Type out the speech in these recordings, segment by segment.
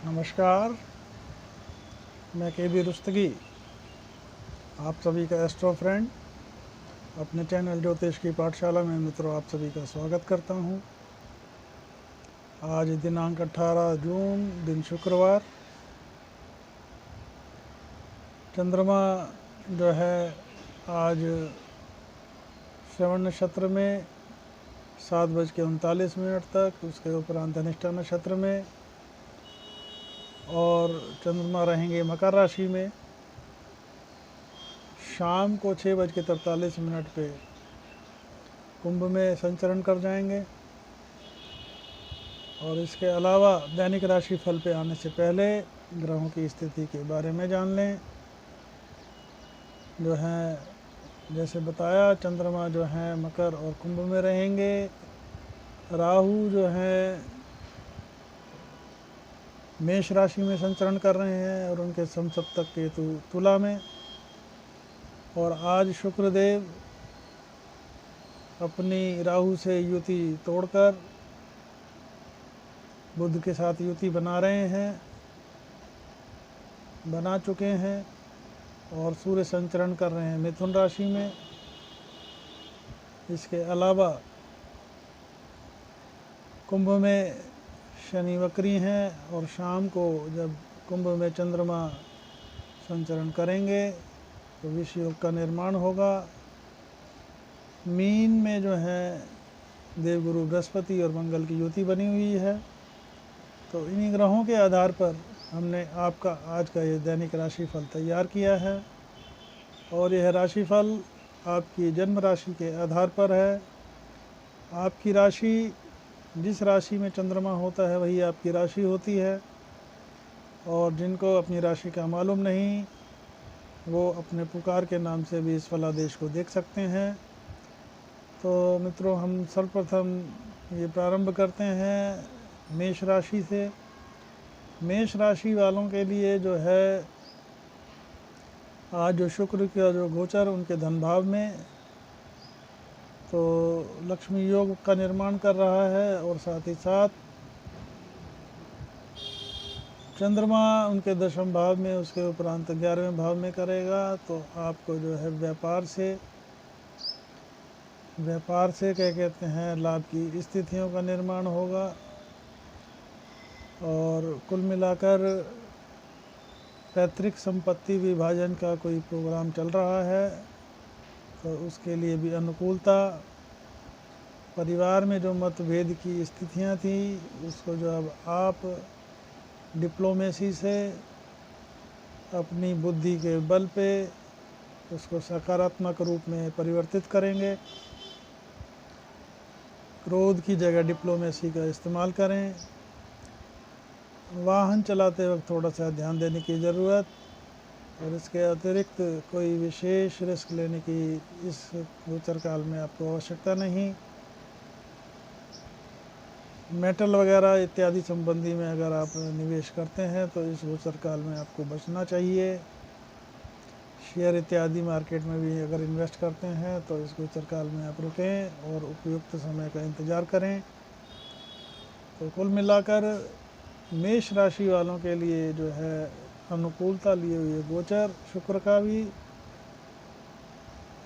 नमस्कार, मैं के बी रुस्तगी आप सभी का एस्ट्रो फ्रेंड अपने चैनल ज्योतिष की पाठशाला में मित्रों आप सभी का स्वागत करता हूं। आज दिनांक 18 जून दिन शुक्रवार, चंद्रमा जो है आज श्रवण नक्षत्र में 7:39 तक, उसके उपरांत धनिष्ठा नक्षत्र में, और चंद्रमा रहेंगे मकर राशि में। शाम को 6:43 पे कुंभ में संचरण कर जाएंगे। और इसके अलावा दैनिक राशि फल पे आने से पहले ग्रहों की स्थिति के बारे में जान लें। जो है जैसे बताया, चंद्रमा जो है मकर और कुंभ में रहेंगे। राहु जो है मेष राशि में संचरण कर रहे हैं और उनके समसप्तक केतु तुला में। और आज शुक्रदेव अपनी राहु से युति तोड़कर बुध के साथ युति बना चुके हैं और सूर्य संचरण कर रहे हैं मिथुन राशि में। इसके अलावा कुंभ में शनि वक्री हैं और शाम को जब कुंभ में चंद्रमा संचरण करेंगे तो विष योग का निर्माण होगा। मीन में जो है देवगुरु बृहस्पति और मंगल की युति बनी हुई है। तो इन्हीं ग्रहों के आधार पर हमने आपका आज का ये दैनिक राशिफल तैयार किया है और यह राशिफल आपकी जन्म राशि के आधार पर है। आपकी राशि, जिस राशि में चंद्रमा होता है वही आपकी राशि होती है। और जिनको अपनी राशि का मालूम नहीं वो अपने पुकार के नाम से भी इस फलादेश को देख सकते हैं। तो मित्रों, हम सर्वप्रथम ये प्रारंभ करते हैं मेष राशि से। मेष राशि वालों के लिए जो है आज जो शुक्र का जो गोचर उनके धन भाव में तो लक्ष्मी योग का निर्माण कर रहा है और साथ ही साथ चंद्रमा उनके दशम भाव में, उसके उपरांत 11वें भाव में करेगा। तो आपको जो है व्यापार से क्या कहते हैं लाभ की स्थितियों का निर्माण होगा। और कुल मिलाकर पैतृक संपत्ति विभाजन का कोई प्रोग्राम चल रहा है तो उसके लिए भी अनुकूलता। परिवार में जो मतभेद की स्थितियां थी उसको जो अब आप डिप्लोमेसी से अपनी बुद्धि के बल पे उसको सकारात्मक रूप में परिवर्तित करेंगे। क्रोध की जगह डिप्लोमेसी का इस्तेमाल करें। वाहन चलाते वक्त थोड़ा सा ध्यान देने की ज़रूरत, और इसके अतिरिक्त कोई विशेष रिस्क लेने की इस गोचर काल में आपको आवश्यकता नहीं। मेटल वगैरह इत्यादि संबंधी में अगर आप निवेश करते हैं तो इस गोचर काल में आपको बचना चाहिए। शेयर इत्यादि मार्केट में भी अगर इन्वेस्ट करते हैं तो इस गोचर काल में आप रुकें और उपयुक्त समय का इंतज़ार करें। तो कुल मिलाकर मेष राशि वालों के लिए जो है अनुकूलता लिए हुए गोचर शुक्र का भी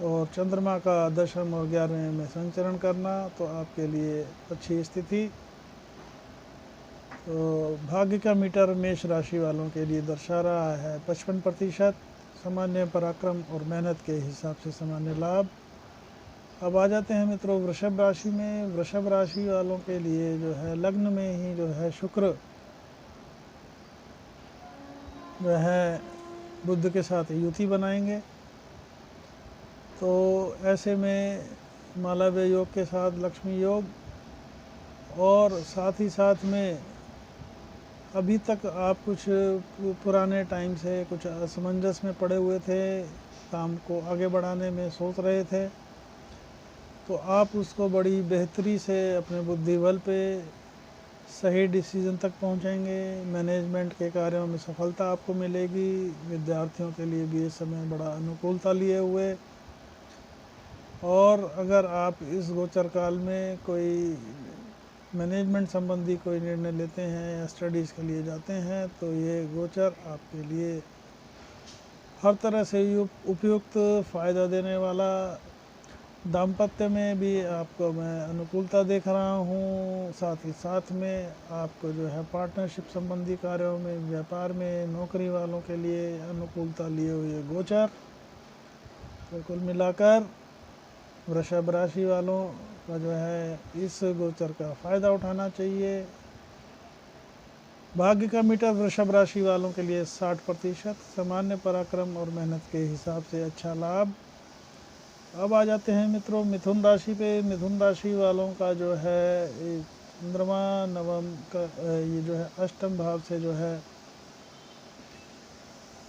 और चंद्रमा का दशम और 11वें में संचरण करना तो आपके लिए अच्छी स्थिति। तो भाग्य का मीटर मेष राशि वालों के लिए दर्शा रहा है 55%। सामान्य पराक्रम और मेहनत के हिसाब से सामान्य लाभ। अब आ जाते हैं मित्रों वृषभ राशि में। वृषभ राशि वालों के लिए जो है लग्न में ही जो है शुक्र जो है बुध के साथ युति बनाएंगे। तो ऐसे में मालव्य योग के साथ लक्ष्मी योग, और साथ ही साथ में अभी तक आप कुछ पुराने टाइम से कुछ असमंजस में पड़े हुए थे, काम को आगे बढ़ाने में सोच रहे थे तो आप उसको बड़ी बेहतरी से अपने बुद्धि बल पे सही डिसीजन तक पहुंचेंगे। मैनेजमेंट के कार्यों में सफलता आपको मिलेगी। विद्यार्थियों के लिए भी इस समय बड़ा अनुकूलता लिए हुए। और अगर आप इस गोचर काल में कोई मैनेजमेंट संबंधी कोई निर्णय लेते हैं या स्टडीज़ के लिए जाते हैं तो ये गोचर आपके लिए हर तरह से उपयुक्त फ़ायदा देने वाला। दाम्पत्य में भी आपको मैं अनुकूलता देख रहा हूँ, साथ ही साथ में आपको जो है पार्टनरशिप संबंधी कार्यों में, व्यापार में, नौकरी वालों के लिए अनुकूलता लिए हुए गोचर। तो कुल मिलाकर वृषभ राशि वालों का जो है इस गोचर का फ़ायदा उठाना चाहिए। भाग्य का मीटर वृषभ राशि वालों के लिए 60%, सामान्य पराक्रम और मेहनत के हिसाब से अच्छा लाभ। अब आ जाते हैं मित्रों मिथुन राशि पे। मिथुन राशि वालों का जो है चंद्रमा नवम का ये जो है अष्टम भाव से जो है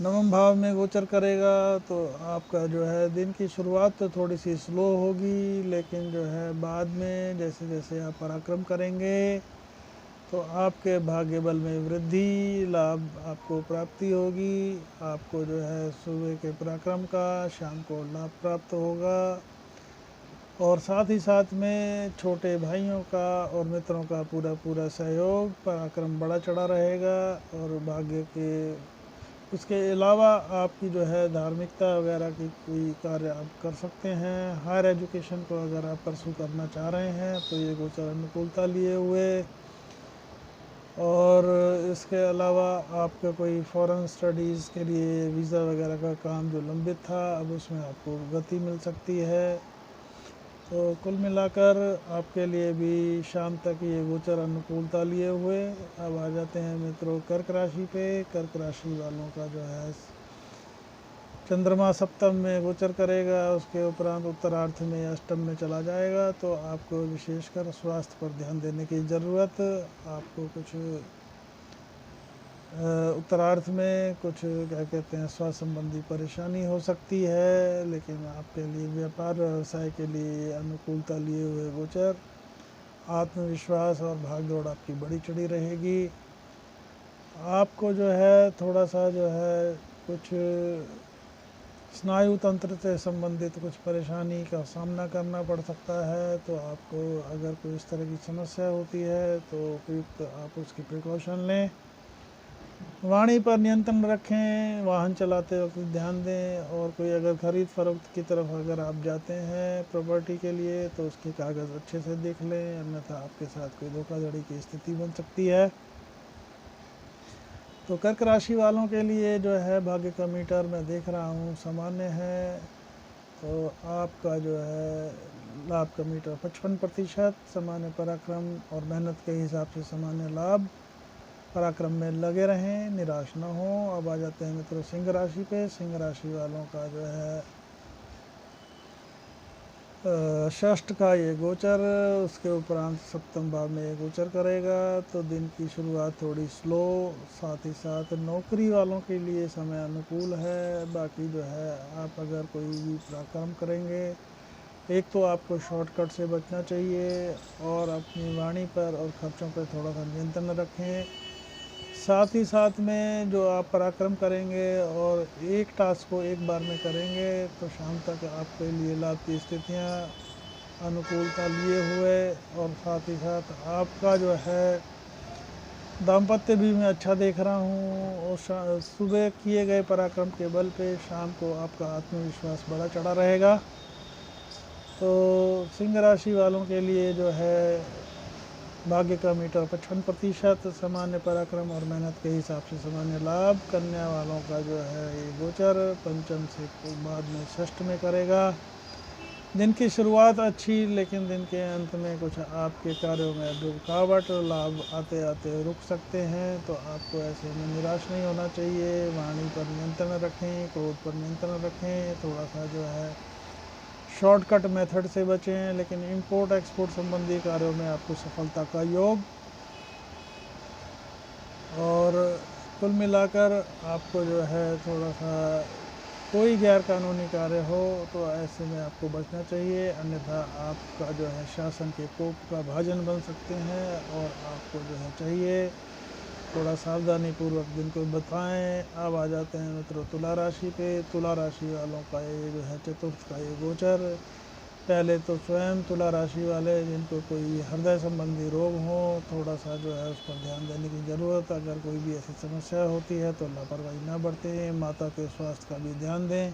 नवम भाव में गोचर करेगा। तो आपका जो है दिन की शुरुआत तो थोड़ी सी स्लो होगी, लेकिन जो है बाद में जैसे जैसे आप पराक्रम करेंगे तो आपके भाग्य बल में वृद्धि, लाभ आपको प्राप्ति होगी। आपको जो है सुबह के पराक्रम का शाम को लाभ प्राप्त होगा, और साथ ही साथ में छोटे भाइयों का और मित्रों का पूरा पूरा सहयोग, पराक्रम बड़ा चढ़ा रहेगा। और भाग्य के उसके अलावा आपकी जो है धार्मिकता वगैरह की कोई कार्य आप कर सकते हैं। हायर एजुकेशन को अगर आप परसू करना चाह रहे हैं तो ये गोचर अनुकूलता लिए हुए। और इसके अलावा आपका कोई फॉरेन स्टडीज़ के लिए वीज़ा वगैरह का काम जो लंबित था, अब उसमें आपको गति मिल सकती है। तो कुल मिलाकर आपके लिए भी शाम तक ये गोचर अनुकूलता लिए हुए। अब आ जाते हैं मित्रों कर्क राशि पे। कर्क राशि वालों का जो है चंद्रमा सप्तम में गोचर करेगा, उसके उपरांत उत्तरार्थ में अष्टम में चला जाएगा। तो आपको विशेषकर स्वास्थ्य पर ध्यान देने की ज़रूरत। आपको कुछ उत्तरार्थ में कुछ क्या कहते हैं स्वास्थ्य संबंधी परेशानी हो सकती है, लेकिन आपके लिए व्यापार व्यवसाय के लिए अनुकूलता लिए हुए गोचर। आत्मविश्वास और भागदौड़ आपकी बड़ी चढ़ी रहेगी। आपको जो है थोड़ा सा जो है कुछ स्नायु तंत्र से संबंधित कुछ परेशानी का सामना करना पड़ सकता है। तो आपको अगर कोई इस तरह की समस्या होती है तो उपयुक्त आप उसकी प्रिकॉशन लें। वाणी पर नियंत्रण रखें, वाहन चलाते वक्त ध्यान दें। और कोई अगर खरीद फरोख्त की तरफ अगर आप जाते हैं प्रॉपर्टी के लिए तो उसके कागज़ अच्छे से देख लें, अन्यथा आपके साथ कोई धोखाधड़ी की स्थिति बन सकती है। तो कर्क राशि वालों के लिए जो है भाग्य का मीटर मैं देख रहा हूँ सामान्य है। तो आपका जो है लाभ का मीटर 55%, सामान्य पराक्रम और मेहनत के हिसाब से सामान्य लाभ। पराक्रम में लगे रहें, निराश न हो। अब आ जाते हैं मित्रों सिंह राशि पे। सिंह राशि वालों का जो है षष्ठ का ये गोचर, उसके उपरांत सप्तम भाव में ये गोचर करेगा। तो दिन की शुरुआत थोड़ी स्लो, साथ ही साथ नौकरी वालों के लिए समय अनुकूल है। बाकी जो है आप अगर कोई भी पराक्रम करेंगे, एक तो आपको शॉर्टकट से बचना चाहिए और अपनी वाणी पर और खर्चों पर थोड़ा सा नियंत्रण रखें। साथ ही साथ में जो आप पराक्रम करेंगे और एक टास्क को एक बार में करेंगे तो शाम तक आपके लिए लाभ की स्थितियाँ अनुकूलता लिए हुए। और साथ ही साथ आपका जो है दाम्पत्य भी मैं अच्छा देख रहा हूँ। और सुबह किए गए पराक्रम के बल पे शाम को आपका आत्मविश्वास बड़ा चढ़ा रहेगा। तो सिंह राशि वालों के लिए जो है भाग्य का मीटर 55%, सामान्य पराक्रम और मेहनत के हिसाब से सामान्य लाभ। कन्या वालों का जो है ये गोचर पंचम से बाद में षष्ठ में करेगा। दिन की शुरुआत अच्छी, लेकिन दिन के अंत में कुछ आपके कार्यों में रुकावट, लाभ आते आते रुक सकते हैं। तो आपको ऐसे में निराश नहीं होना चाहिए। वाणी पर नियंत्रण रखें, क्रोध पर नियंत्रण रखें। थोड़ा सा जो है शॉर्टकट मेथड से बचें, लेकिन इंपोर्ट एक्सपोर्ट संबंधी कार्यों में आपको सफलता का योग। और कुल मिलाकर आपको जो है थोड़ा सा कोई गैर कानूनी कार्य हो तो ऐसे में आपको बचना चाहिए, अन्यथा आपका जो है शासन के कोप का भाजन बन सकते हैं। और आपको जो है चाहिए थोड़ा सावधानी पूर्वक दिन को बताएं। अब आ जाते हैं मित्रों तुला राशि पे। तुला राशि वालों का ये जो है चतुर्थ का ये गोचर, पहले तो स्वयं तुला राशि वाले जिनको कोई हृदय संबंधी रोग हो, थोड़ा सा जो है उस पर ध्यान देने की ज़रूरत। अगर कोई भी ऐसी समस्या होती है तो लापरवाही ना बरतें, माता के स्वास्थ्य का भी ध्यान दें।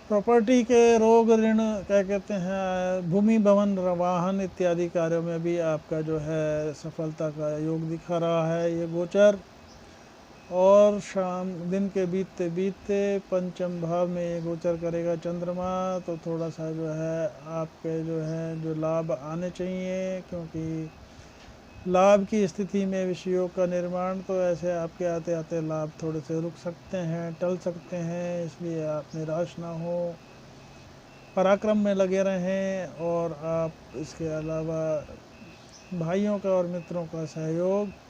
प्रॉपर्टी के रोग, ऋण, क्या कहते हैं, भूमि, भवन, वाहन इत्यादि कार्यों में भी आपका जो है सफलता का योग दिखा रहा है ये गोचर। और शाम दिन के बीतते बीतते पंचम भाव में ये गोचर करेगा चंद्रमा, तो थोड़ा सा जो है आपके जो है जो लाभ आने चाहिए, क्योंकि लाभ की स्थिति में विषयों का निर्माण, तो ऐसे आपके आते आते लाभ थोड़े से रुक सकते हैं, टल सकते हैं, इसलिए आप निराश ना हो, पराक्रम में लगे रहें। और आप इसके अलावा भाइयों का और मित्रों का सहयोग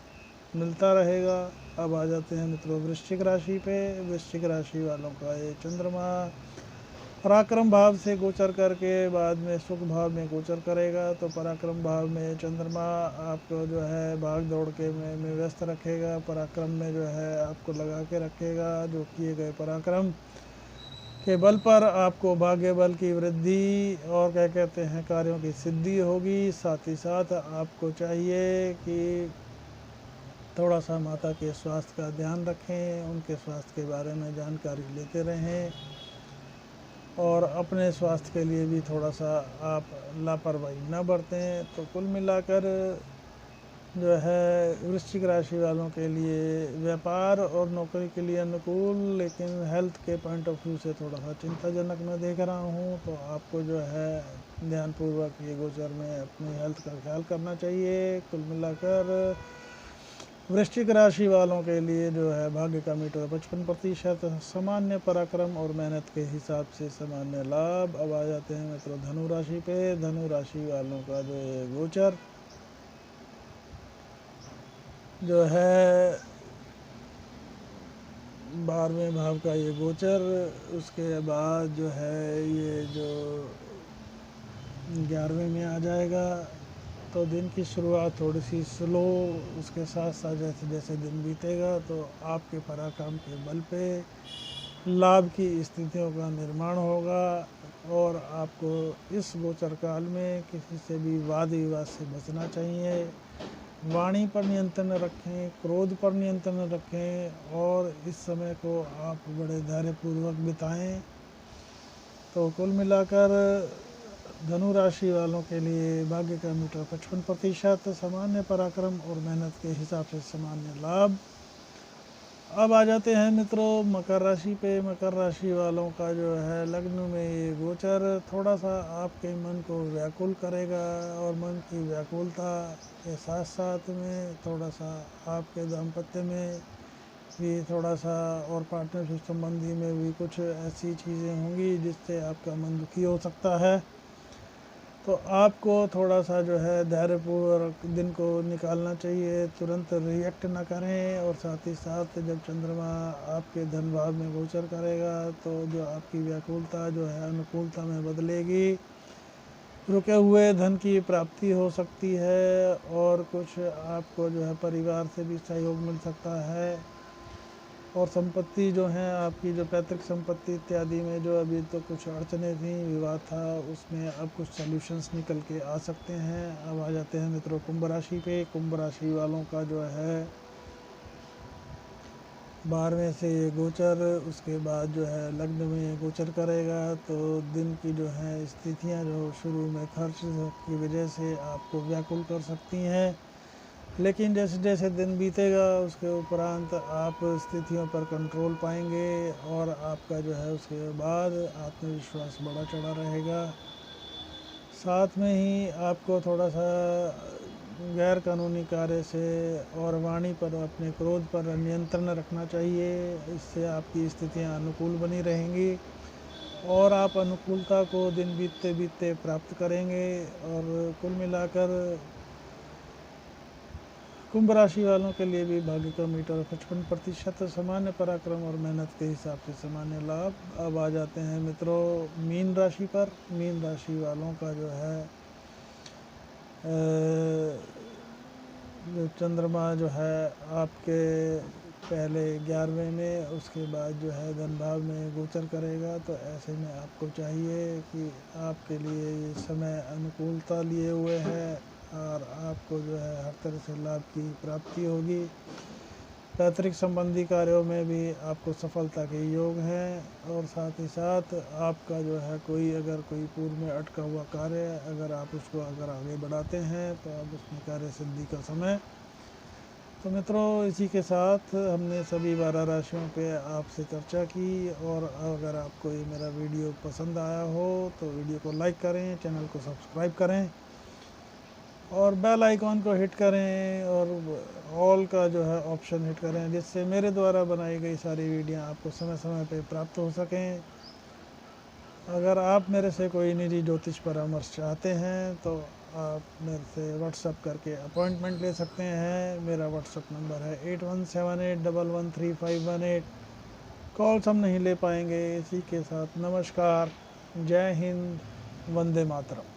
मिलता रहेगा। अब आ जाते हैं मित्रों वृश्चिक राशि पे। वृश्चिक राशि वालों का ये चंद्रमा पराक्रम भाव से गोचर करके बाद में सुख भाव में गोचर करेगा, तो पराक्रम भाव में चंद्रमा आपको जो है भाग दौड़ के में व्यस्त रखेगा, पराक्रम में जो है आपको लगा के रखेगा। जो किए गए पराक्रम के बल पर आपको भाग्य बल की वृद्धि और क्या कहते हैं कार्यों की सिद्धि होगी। साथ ही साथ आपको चाहिए कि थोड़ा सा माता के स्वास्थ्य का ध्यान रखें, उनके स्वास्थ्य के बारे में जानकारी लेते रहें, और अपने स्वास्थ्य के लिए भी थोड़ा सा आप लापरवाही न बरतें। तो कुल मिलाकर जो है वृश्चिक राशि वालों के लिए व्यापार और नौकरी के लिए अनुकूल, लेकिन हेल्थ के पॉइंट ऑफ व्यू से थोड़ा सा चिंताजनक मैं देख रहा हूँ। तो आपको जो है ध्यानपूर्वक ये गोचर में अपनी हेल्थ का ख्याल करना चाहिए। कुल मिलाकर वृश्चिक राशि वालों के लिए जो है भाग्य का मीटर 55%, सामान्य पराक्रम और मेहनत के हिसाब से सामान्य लाभ। अब आ जाते हैं मित्रों धनु राशि पे। धनु राशि वालों का जो है गोचर जो है 12वें भाव का ये गोचर, उसके बाद जो है ये जो 11वें में आ जाएगा। तो दिन की शुरुआत थोड़ी सी स्लो, उसके साथ साथ जैसे जैसे दिन बीतेगा तो आपके पराक्रम के बल पे लाभ की स्थितियों का निर्माण होगा। और आपको इस गोचर काल में किसी से भी वाद विवाद से बचना चाहिए। वाणी पर नियंत्रण रखें, क्रोध पर नियंत्रण रखें, और इस समय को आप बड़े धैर्यपूर्वक बिताएं। तो कुल मिलाकर धनु राशि वालों के लिए भाग्य का मीटर 55%, सामान्य पराक्रम और मेहनत के हिसाब से सामान्य लाभ। अब आ जाते हैं मित्रों मकर राशि पे। मकर राशि वालों का जो है लग्न में ये गोचर थोड़ा सा आपके मन को व्याकुल करेगा, और मन की व्याकुलता के साथ साथ में थोड़ा सा आपके दाम्पत्य में भी थोड़ा सा और पार्टनरशिप संबंधी में भी कुछ ऐसी चीज़ें होंगी जिससे आपका मन दुखी हो सकता है। तो आपको थोड़ा सा जो है धैर्यपूर्वक दिन को निकालना चाहिए, तुरंत रिएक्ट ना करें। और साथ ही साथ जब चंद्रमा आपके धन भाव में गोचर करेगा तो जो आपकी व्याकुलता जो है अनुकूलता में बदलेगी, रुके हुए धन की प्राप्ति हो सकती है, और कुछ आपको जो है परिवार से भी सहयोग मिल सकता है। और संपत्ति जो है आपकी जो पैतृक संपत्ति इत्यादि में जो अभी तो कुछ अड़चने थी, विवाद था, उसमें अब कुछ सॉल्यूशंस निकल के आ सकते हैं। अब आ जाते हैं मित्रों कुंभ राशि पे। कुंभ राशि वालों का जो है 12वें से ये गोचर, उसके बाद जो है लग्न में ये गोचर करेगा। तो दिन की जो है स्थितियाँ जो शुरू में खर्च की वजह से आपको व्याकुल कर सकती हैं, लेकिन जैसे जैसे दिन बीतेगा उसके उपरांत आप स्थितियों पर कंट्रोल पाएंगे, और आपका जो है उसके बाद आत्मविश्वास बढ़ा चढ़ा रहेगा। साथ में ही आपको थोड़ा सा गैर कानूनी कार्य से और वाणी पर, अपने क्रोध पर नियंत्रण रखना चाहिए। इससे आपकी स्थितियां अनुकूल बनी रहेंगी, और आप अनुकूलता को दिन बीतते बीतते प्राप्त करेंगे। और कुल मिलाकर कुंभ राशि वालों के लिए भी भाग्य का मीटर 55%, सामान्य पराक्रम और मेहनत के हिसाब से सामान्य लाभ। अब आ जाते हैं मित्रों मीन राशि पर। मीन राशि वालों का जो है जो चंद्रमा जो है आपके पहले 11वें में, उसके बाद जो है धन भाव में गोचर करेगा। तो ऐसे में आपको चाहिए कि आपके लिए ये समय अनुकूलता लिए हुए है और आपको जो है हर तरह से लाभ की प्राप्ति होगी। पैतृक संबंधी कार्यों में भी आपको सफलता के योग हैं और साथ ही साथ आपका जो है अगर कोई पूर्व में अटका हुआ कार्य अगर आप उसको आगे बढ़ाते हैं तो अब उसमें कार्य सिद्धि का समय। तो मित्रों, इसी के साथ हमने सभी 12 राशियों पे आपसे चर्चा की। और अगर आपको ये मेरा वीडियो पसंद आया हो तो वीडियो को लाइक करें, चैनल को सब्सक्राइब करें और बेल आइकॉन को हिट करें और ऑल का जो है ऑप्शन हिट करें, जिससे मेरे द्वारा बनाई गई सारी वीडियो आपको समय समय पे प्राप्त हो सकें। अगर आप मेरे से कोई निजी ज्योतिष परामर्श चाहते हैं तो आप मेरे से व्हाट्सअप करके अपॉइंटमेंट ले सकते हैं। मेरा व्हाट्सअप नंबर है 8178113518। कॉल्स हम नहीं ले पाएंगे। इसी के साथ नमस्कार, जय हिंद, वंदे मातरम।